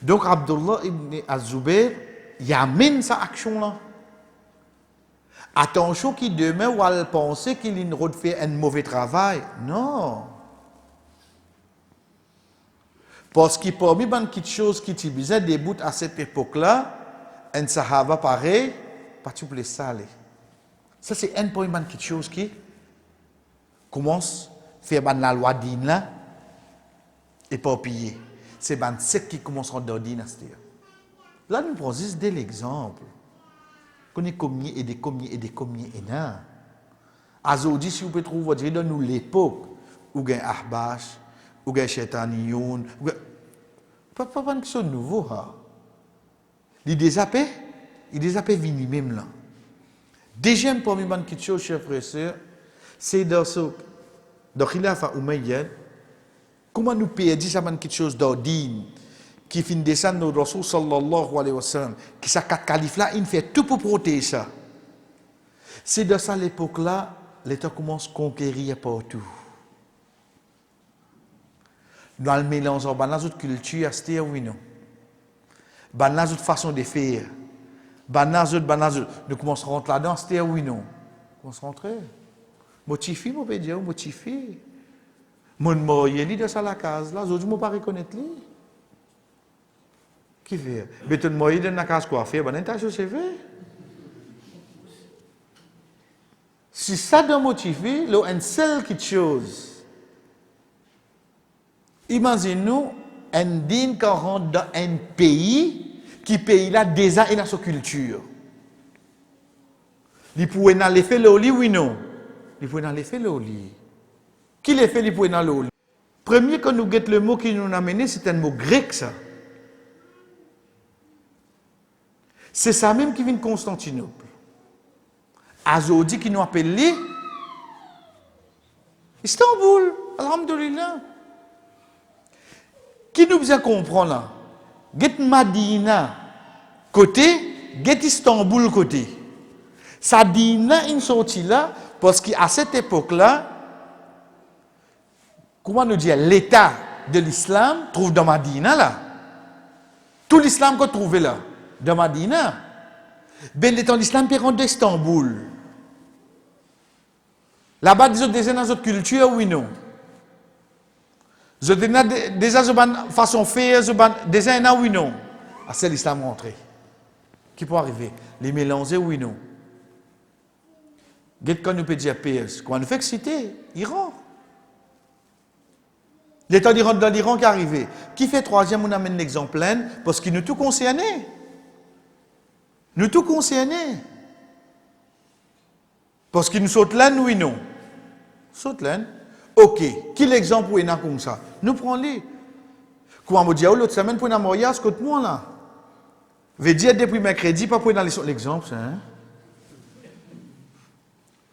Donc, Abdullah ibn Az-Zubair, il amène sa action-là. Attention qu'il demain va penser qu'il a fait un mauvais travail. Non. Parce qu'il parmi beaucoup de choses qui utilisaient des bouts à cette époque-là, un sahaba pareil, pas tout les salés. Ça, c'est un point de choses qui commence à faire la loi d'Ine là et pas piller. C'est ce qui commence à dans dynastie. Là, nous prenons juste de l'exemple. On est combien et des combien et des combien et non. Aujourd'hui, si vous pouvez trouver dans nous l'époque où il y a Ahbash, où il y a Chétaniyoun, pas une chose nouveau. Il déjà venu même là. Deuxième premier quelque chose, chers frères et sœurs, c'est dans Khilafa Umayyad, comment nous perdons ça quelque chose d'ordine qui finit descendre de Rasul sallallahu alayhi wa sallam, qui sa quatre califes là, il fait tout pour protéger ça. C'est dans ça l'époque-là, l'État commence à conquérir partout. Dans le mélange, dans la culture, c'est oui non. Dans la façon de faire. Nous commençons à rentrer là-dedans, c'est oui non. Nous commençons à rentrer. Motifi, mon pédia, motifi. Mon moyen, il est dans la case là, je ne peux pas reconnaître lui. Qui fait? Mais ton moyen dans la case quoi faire? Ben, t'as chose fait. Si ça doit motiver, il y a une seule chose. Imaginez-nous un digne qui rentre dans un pays qui pays là déjà dans sa culture. Il pourrait aller faire le lit, oui non? Il pourrait aller faire le lit. Qui les fait, il pourrait aller le lit? Premier, quand nous guettons le mot qui nous a amené, c'est un mot grec, ça. C'est ça même qui vient de Constantinople. Aujourd'hui, qui nous appelle Istanbul, alhamdulillah. Qui nous besoin comprendre là? Get Madina côté, get Istanbul côté. Ça dit une sortie là parce qu'à cette époque-là, comment nous dire, l'état de l'islam trouve dans Madina là. Tout l'islam qu'on trouve là, dans Madina. Ben l'état de l'islam peut rentrer d'Istanbul. Là-bas, des autres cultures, oui non. Déjà, façon faire, déjà, oui, non. Ah, c'est l'islam rentré. Qui peut arriver? Les mélanger, oui, non. Quand nous peut dire PS, comment nous fait exciter? Iran. L'État d'Iran dans l'Iran qui est arrivé. Qui fait troisième, on amène l'exemple plein, parce qu'il nous tout concerné. Nous tout concerné. Parce qu'il nous saute là, oui, non. Saute là. Ok, qui l'exemple où il y a comme ça? Nous prenons-les. Comment on dit, l'autre semaine, pour un mariage, côté moi là. Veut dire, depuis mercredi, pas pour dans l'exemple, ça. Hein?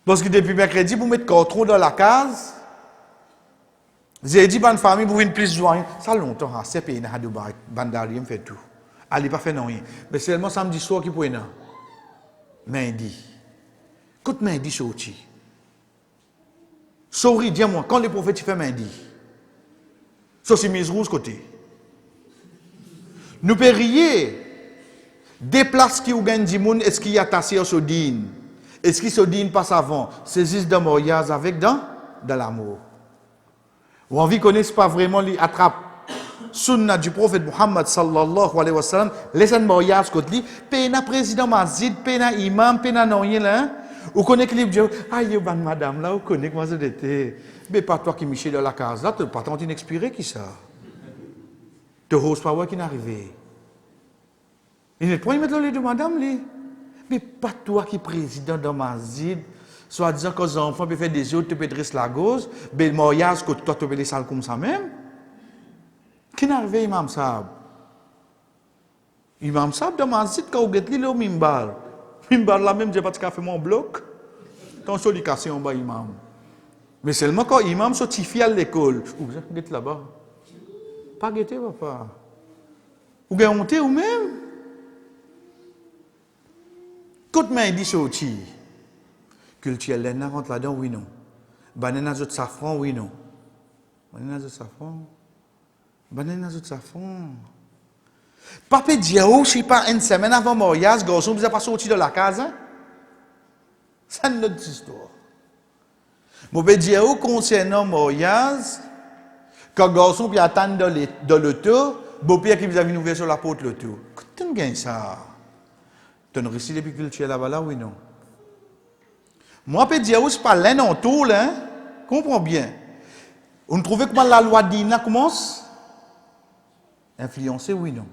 Parce que depuis mercredi, vous mettez trop dans la case. J'ai dit, bonne famille, vous venez plus joindre. Ça longtemps, c'est pays, à Dubaï, Bandari, fait tout. Allez, pas faire rien. Mais seulement samedi soir qui pour là. Lundi. Écoute, lundi, sorti. Souris, dis-moi, quand les prophètes font lundi, ça c'est mise rouge côté. Nous périons des places qui ont gagné du monde, est-ce qu'il y a tassé au Sodine? Est-ce qu'il Sodine passe avant? Saisissent de mariage avec dans de l'amour. Ou envie connaissent pas vraiment les attrape sunna du prophète Muhammad sallallahu alayhi wa sallam, laissez mariage côté lui, pena président masjid, pena imam, pena noyen là, ou connaît que les aïe ban madame là, ou connaît comment ça était, mais pas toi qui miché dans la case là, tu pas tant inexpiré qui ça. Tu oses pas voir qui n'arrivé. Il n'est pas mettre le de madame lui. Mais pas toi qui président dans masjid, soit disant que les enfants peuvent faire des autres, tu peux dresser la gauche, mais le mariage que toi tu peux les salles comme ça même. Qui n'a arrivé Imam Sab? Imam Sab dans masjid quand vous êtes là au mimbar. Mimbar là même j'ai pas de café mon bloc. Ton solication bas imam. Mais seulement quand imam sortit à l'école, vous êtes là-bas. Pas guetter papa. Vous avez honte ou même? Quand main dit sorti. Culture laine rentre là-dedans oui non. Banana de safran oui non. Banana de safran. Banana de safran. Papa Diao, je sais pas, une semaine avant le mariage, le garçon ne pas sorti de la case. C'est une autre histoire. Mon père Diao, concernant le mariage, quand le garçon peut attendre dans l'auto, mon père qui vous a vu ouvrir sur la porte l'auto. Qu'est-ce que tu ça? Tu as une récit depuis culture là-bas, là, oui, non? Moi, père Diao, c'est pas l'un en tout, là. Comprends bien. On trouve comment la loi d'Ina commence? Influencer, oui, non?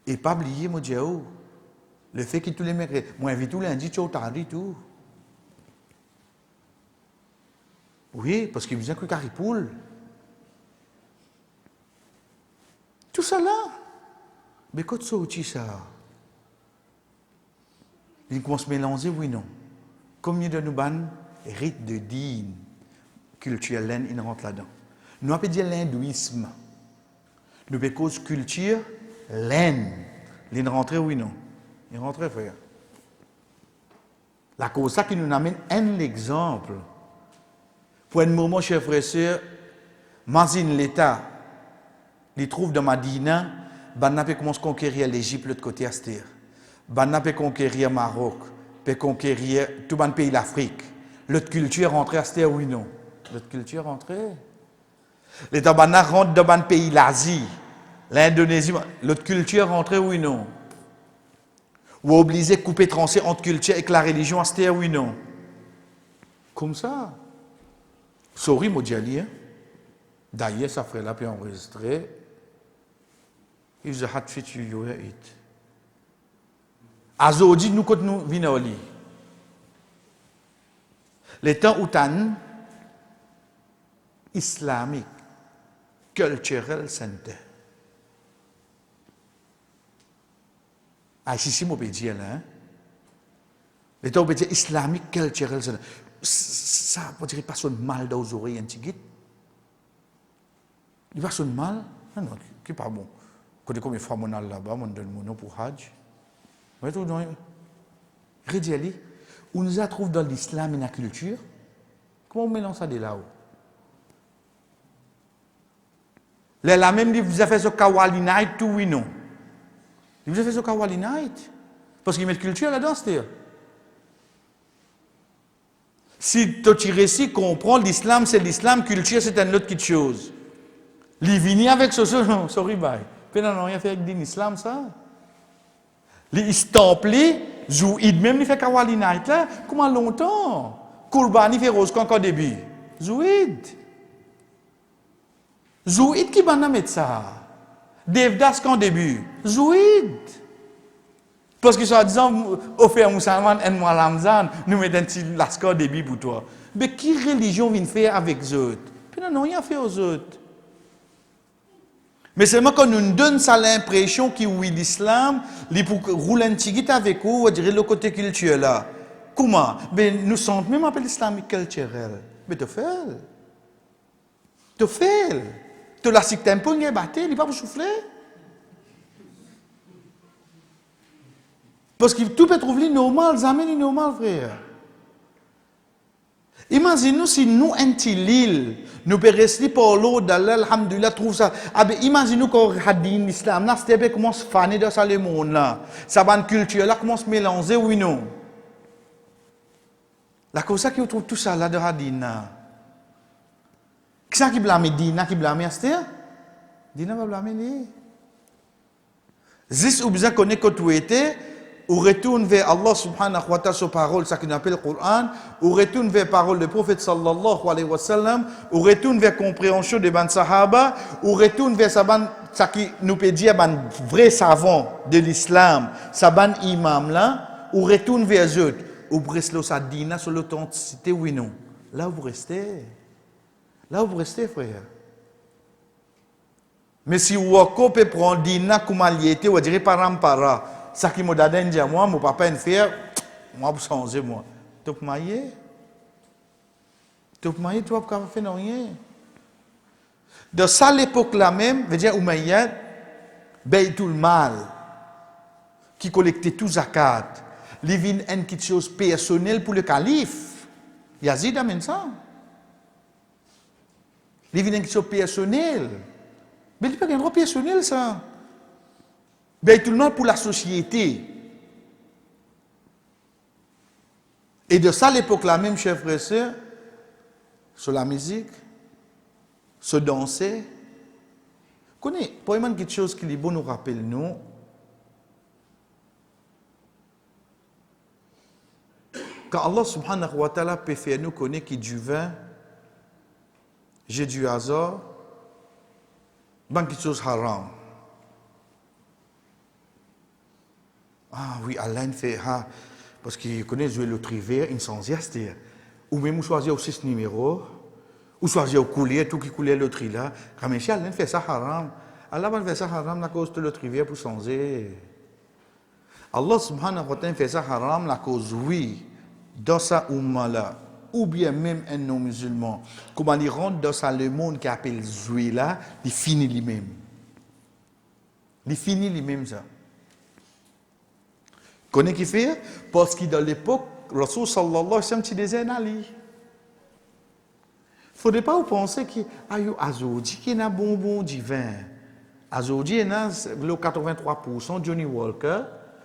Et pas oublier, mon Dieu, le fait que tous les mercredis, moi, invite tous les lundis, tu as tardé, tout. Oui, parce qu'il vient que Caripoule. Tout ça là. Mais quand tu sortis ça, il commence à mélanger, oui, non. Combien de nous ban, rite de dîne, culturel, il rentre là-dedans. Nous on peut dire l'hindouisme. Nous peut cause culture, laine. Il rentrait, oui, non. Il rentrait, frère. La cause ça qui nous amène un exemple. Pour un moment, chers frères et sœurs, Mazine l'État, il trouve dans Madina, Banna peut commencer à conquérir l'Égypte de l'autre côté Astir. Banna peut conquérir Maroc, peut conquérir tout le pays de l'Afrique. L'autre culture rentrait Astir, oui, non. L'autre culture rentrait. L'État Banna rentre dans le pays de l'Asie. L'Indonésie, l'autre culture rentrait, oui, non. Ou obligé de couper, trancher entre culture et la religion, c'était oui, non. Comme ça. Sorry, Modjali, hein. D'ailleurs, ça ferait là, puis enregistrer. If the hat fit you, you wear it. Azodi, nous, quand nous venons au lit. Les temps où t'as islamique, culturel center. Ah, ici, mon peut dire, là. Les temps où on peut dire islamique, culturel center. Ça, on dirait pas sonne mal dans les oreilles, un petit guide. Il va sonner mal. Non, non, qui pas bon. Quand combien de fois mon là-bas, on donne mon nom pour Hajj. Vous voyez tout, non? Rédiali, on nous a trouvé dans l'islam et la culture. Comment on mélange ça de là-haut? La même dit, vous avez fait ce Kawali Night, tout oui, non. Vous avez fait ce Kawali Night. Parce qu'ils mettent culture là-dedans, c'est-à-dire. Si tu récit comprends l'islam, c'est l'islam, culture, c'est une autre chose. L'ivini avec ce, non, sorry, bye. Puis non, rien fait avec l'islam, ça. Les istamplis, Zouid, même, il fait Kawali Night, là, comment longtemps? Kourbani fait rose encore début. Zouid. Zouid qui va mettre ça. Devdas qu'en début. Zouid. Parce que soit disant, offert Moussaman et moi Lamzan, nous mettons un petit lascar début pour toi. Mais qui religion vient faire avec eux autres? Puis non, rien fait aux autres. Mais seulement quand nous donne ça l'impression que oui, l'islam, il pour rouler un petit guide avec vous, on dirait le côté culturel là. Comment? Ben, nous sommes même appelés islamique culturel. Mais tu fais. Tu fais. Tu l'as si un peu, il n'est pas pour souffler. Parce que tout peut trouver normal, jamais normal, frère. Imaginez-nous si nous, un petit l'île, nous pouvons rester par l'eau d'Allah, alhamdoulilah, trouve ça. Imaginez-nous qu'on a dit l'islam, là, c'est commence à faner dans ça le monde, là. Ça va une culture, là, commence à mélanger, oui, non. La cause ça qui trouve tout ça, là, de Hadina. Qui ça qui blâme Dina, qui blâme Esther? Dina va blâmer lui. Zis ou besoin connaître que tu étais, ou retourne vers Allah subhanahu wa ta'ala sur parole, ça qu'on appelle le Coran, ou retourne vers parole du prophète sallallahu alayhi wa sallam, ou retourne vers compréhension des ban sahaba, ou retourne vers ça qui nous peut dire ban vrai savant de l'islam, ça ban imam là, ou retourne vers eux, ou breslo sa dina sur l'authenticité, oui non. Là où vous restez. Là où vous restez, frère. Mais si vous peut prendre dina comme allié, vous direz parampara. Ça qui m'a donné moi, mon papa une faire, moi pour changer moi. Donc maillé. Donc maillé, tu vas pas faire rien. De ça l'époque là même, veut dire Umayyad, ben tout le mal, qui collectait tout zakat, les vins une quelque chose personnel pour le calife. Yazid amène ça. Les vins une quelque chose personnel. Mais il n'y a pas un droit personnel, ça. Ben, tout le monde pour la société. Et de ça, l'époque, la même, chers frères et sœurs, sur la musique, se danser. Connais, pour moi, quelque chose qui est bon nous rappelle, nous. Quand Allah subhanahu wa ta'ala peut faire nous connaître qui du vin, j'ai du hasard, ben quelque chose haram. Ah oui, Allah fait, parce qu'il connaît jouer le trivier, il s'en zeste. Ou même choisir aussi ce numéro, ou choisir au couler, tout qui coulait le tri là. Quand même, Allah fait ça haram. Allah va faire ça haram à cause de le trivier pour changer. Allah subhanahu wa ta'ala fait ça haram à cause, oui, dans sa umma là, ou bien même un non-musulman, comment il rentre dans ça, le monde qui appelle Zoui là, il finit lui-même. Il finit lui-même ça. Connais qui fait? Parce que dans l'époque, Rasul sallallahu alayhi wa sallam, tu disais Ali. Il ne faudrait pas penser que Azodi qui est un bonbon divin. Azodi est le 83% Johnny Walker.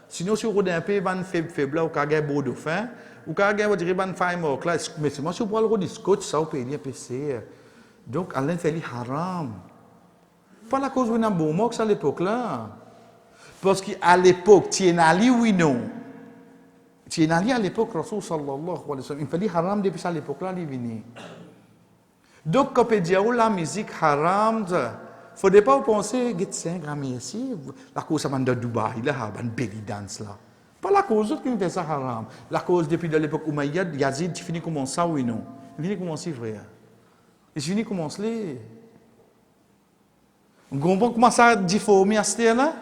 Sinon, si vous regardez un peu, ban faible, ou quand il beau de fin, ou quand il dire ban fine là, mais si vous parlez de scotch, ça vous peut dire PC. Donc, Allah fait haram. Pas la cause où il y a un bon mot à l'époque là. Parce qu'à l'époque, tu es allé, oui, non. Tu es allé à l'époque, Rasul sallallahu alayhi wa sallam. Il fallait haram depuis à l'époque là, il est venu. Donc, quand on dit la musique haram, il ne faudrait pas penser que c'est un grand ici. La cause de Dubaï, là, une belly dance là. Pas la cause qui fait ça haram. La cause depuis l'époque Umayyad, Yazid, tu finis comment ça, oui, non. Il finit comment ça, frère. Il finit comment ça. Vous comprenez comment ça difforme à ce là?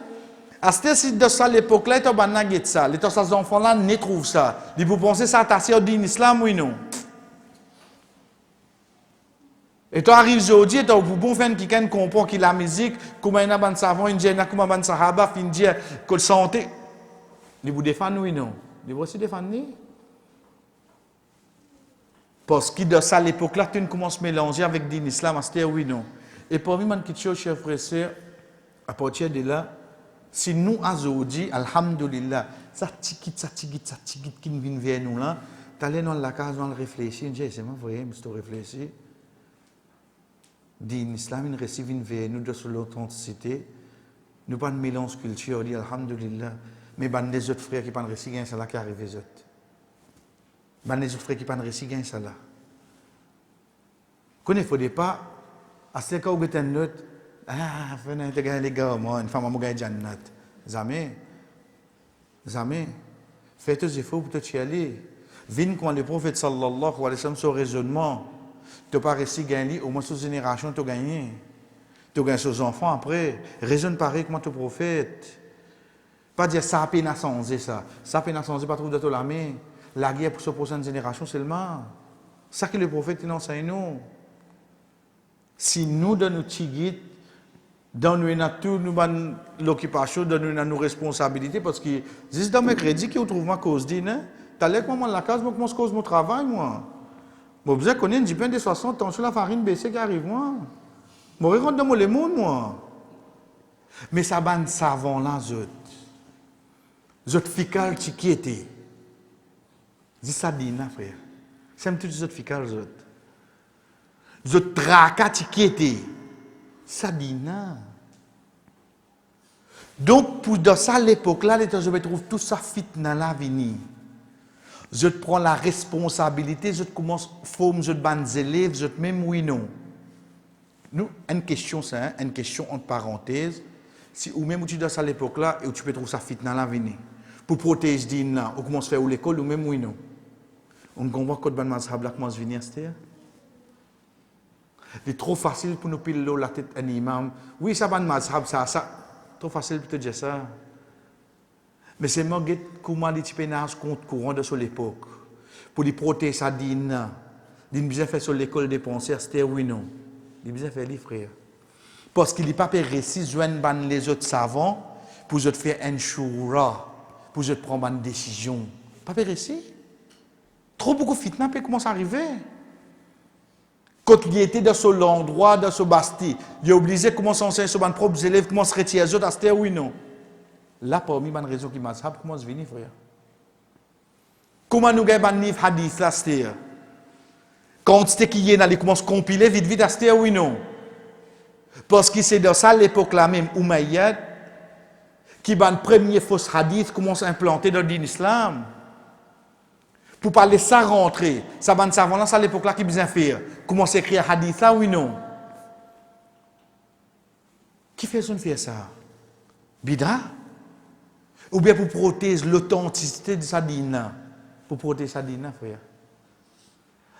À cette de ça l'époque là, tu as ça. Les enfants là ne trouvent ça. Ils peuvent penser ça à din islam oui non. Et tu arrives aujourd'hui, tu as bon faire qui comprend que la musique, comment il y a un savant, il y a un sahaba, fin dire que la santé. Ils vous défendent oui non. Ils vous aussi défendre. Parce que de ça l'époque là, tu commences à mélanger avec din islam, à ce oui non. Et pour moi, quelque chose, chers frères et sœurs, à partir de là, si nous, aujourd'hui, alhamdulillah, ça tigit qui vient vers nous là, tu allais dans la case, on réfléchir, c'est vrai, mais tu réfléchis. Din islam, il récit vers nous de l'authenticité. Nous pas de mélange culture, dit alhamdulillah. Mais des autres frères qui pas de récit, c'est là qui arrive les autres. Des autres frères qui pas de récit, c'est là. Qu'on ne faut pas, à ce cas où vous êtes un autre, venez de gagner les gars, moi, une femme à gagner Jannat. Jamais. Jamais. Faites des efforts pour te y aller. Viens quand le prophète sallallahu alayhi wa sallam, son raisonnement, tu n'as pas réussi à gagner, au moins sur génération, tu as gagné. Tu as gagné sur les enfants après. Raisonne pareil comme ton prophète. Pas dire ça a peine à changer ça. Ça a peine à changer, pas trop de tout la main. La guerre pour sa prochaine génération seulement. Ça que le prophète nous enseigne nous. Si nous, dans nos tigit, dans l'occupation, dans nos responsabilités, parce que c'est dans mes crédits que vous trouvez ma cause d'île. Tu as l'air que moi, la case, moi, je cause mon travail, moi. Moi, vous connaissez un petit de 60 ans sur la farine baissée qui arrive, moi. Moi, je rentre dans le monde, moi. Mais ça bande savant là, zot fical qui était. Dis ça dit, frère. C'est un petit zot fical, zot. Je traque qui était. Ça dit non. Donc, pour dans ça, l'époque-là, je me trouve tout ça fit dans l'avenir. Je te prends la responsabilité, je te commence à former, je te bande des élèves, je te même oui, non. Nous, une question, c'est une question entre parenthèses. Si ou même tu dans ça l'époque-là, et tu peux trouver ça fit dans l'avenir. Pour protéger d'in, ou commence à faire l'école, ou même oui, non. On comprend que le mazhab là commence à venir, c'est c'est trop facile pour nous piler la tête un imam. Oui, ça va mazhab, ça. Trop facile pour te dire ça. Mais c'est moi qui comment les pénages compte courant de sur l'époque. Pour les protéger ça dîne. D'une bien fait sur l'école des penseurs, c'était oui non. Il bien fait les frères. Parce qu'il n'est pas réussi joindre les autres savants pour te faire un choura, pour te prendre une décision. Pas réussi. Trop beaucoup de fitna peut commencer à arriver. Quand il était dans ce endroit, dans ce bastille, il est obligé de commencer à enseigner sur ses propres élèves, comment se retirer les autres, à ce oui non. Là, parmi les raisons qui m'a dit, comment se venir, frère? Comment nous gagnons un livre hadith là, c'est quand c'était qui y est, il commence à compiler vite, à ce oui non. Parce que c'est dans ça l'époque là même, Umayyad, qui va le premier faux hadith commence à implanter dans l'islam. Pour pas laisser ça rentrer, ça va savant là, c'est à l'époque là qui besoin faire. Comment s'écrire hadith là, oui non. Qui fait ça? Bidra? Ou bien pour protéger l'authenticité de sa dîne. Pour protéger sa dîne, frère.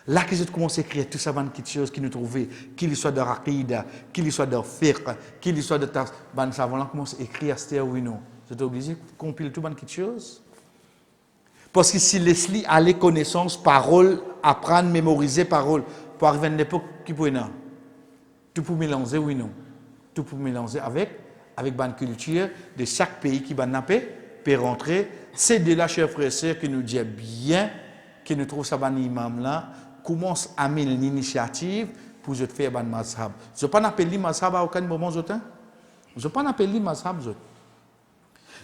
Là que je commence à écrire tout ça, quelque chose qui nous trouvait, qu'il soit de Raqida, qu'il soit de fiqh, qu'il soit de tas, ban savant là commence à écrire à oui non. Je suis obligé de compiler tout quelque chose. Parce que si Leslie a les connaissances, paroles, apprendre, mémoriser paroles, pour arriver à une époque qui peut non. Tout pour mélanger, oui non. Tout pour mélanger avec la culture de chaque pays qui va napper, peut rentrer. C'est de là, chers frères et sœurs, qui nous dit bien, qui nous trouve ça, ban imam là, commence à mettre une initiative pour je faire ban mazhab. Je ne pas appeler mazhab à aucun moment, je ne pas appeler mazhab,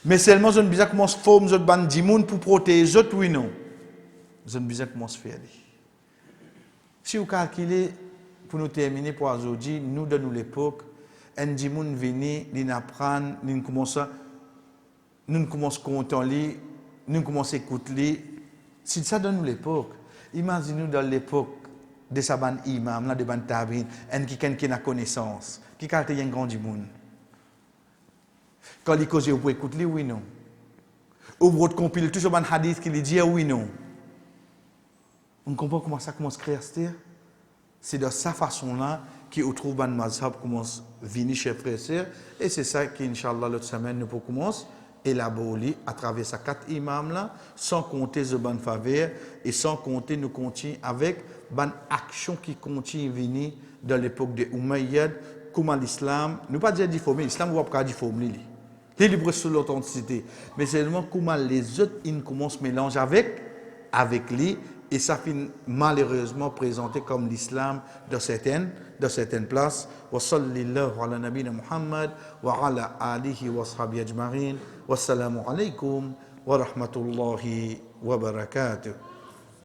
mais seulement je ne sais pas comment se forme je ban dimoun pour protéger les autres, oui non. Je ne sais pas comment se faire. Si vous calculez, pour nous terminer pour aujourd'hui, nous de nous l'époque, un dimoun venu, nous apprend, nous commençons à compter, nous commençons à écouter. Si ça donne nous l'époque, imaginez-nous dans l'époque de sa ban imam, de ban tabin, un qui a connaissance, qui a un grand dimoun. Quand il cause, vous pouvez écouter, oui, non. Ou vous compilez toujours un hadith qui lui dit oui, non. On comprend comment ça commence à créer. C'est de sa façon-là qu'on trouve un mazhab commence à venir chez frères et sœurs. Et c'est ça qu'Inch'Allah, l'autre semaine, nous pouvons commencer à élaborer à travers ces 4 imams-là, sans compter ce ban faveur et sans compter nous continuer avec ban action qui continue à venir dans l'époque des Umayyad, comment l'islam, nous pas dire difformer, l'islam ne va pas difformer. Il est libre sur l'authenticité. Mais c'est seulement comment les autres ils commencent à mélanger avec lui. Et ça finit malheureusement présenté comme l'islam dans certaines places. Wa sallallahu ala nabina Muhammad wa ala alihi wa sahbihi ajma'in. Wassalamu alaikum wa rahmatullahi wa barakatuh.